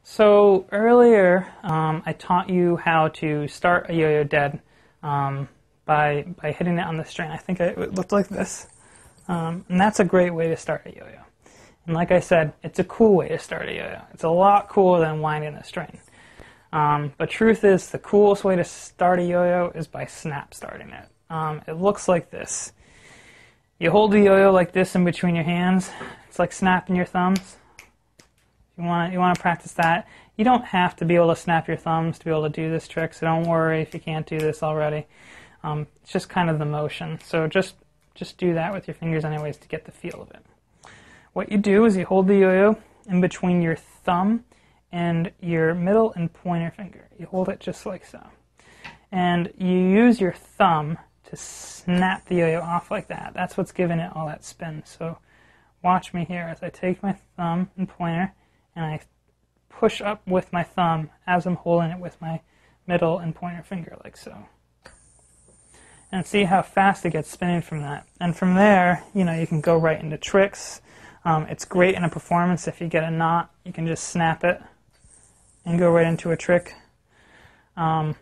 So earlier, I taught you how to start a yo-yo dead by hitting it on the string. I think it looked like this, and that's a great way to start a yo-yo. And like I said, it's a cool way to start a yo-yo. It's a lot cooler than winding a string. But truth is, the coolest way to start a yo-yo is by snap starting it. It looks like this. You hold the yo-yo like this in between your hands. It's like snapping your thumbs. You want to practice that. You don't have to be able to snap your thumbs to be able to do this trick, so don't worry if you can't do this already. It's just kind of the motion. So just do that with your fingers anyways to get the feel of it. What you do is you hold the yo-yo in between your thumb and your middle and pointer finger. You hold it just like so. And you use your thumb to snap the yo-yo off like that. That's what's giving it all that spin. So watch me here as I take my thumb and pointer and I push up with my thumb as I'm holding it with my middle and pointer finger like so. And see how fast it gets spinning from that. And from there, you can go right into tricks. It's great in a performance. If you get a knot, you can just snap it and go right into a trick. Another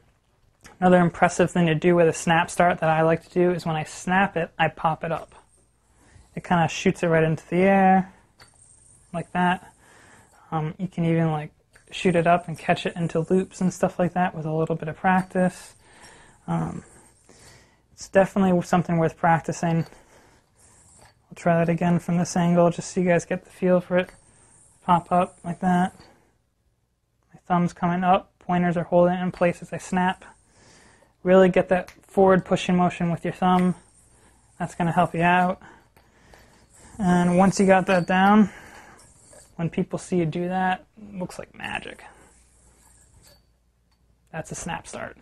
impressive thing to do with a snap start that I like to do is when I snap it, I pop it up. It kind of shoots it right into the air, like that. You can even shoot it up and catch it into loops and stuff like that with a little bit of practice. It's definitely something worth practicing. I'll try that again from this angle just so you guys get the feel for it. Pop up like that. My thumb's coming up, pointers are holding it in place as I snap. Really get that forward pushing motion with your thumb. That's going to help you out. And once you got that down, when people see you do that, it looks like magic. That's a snap start.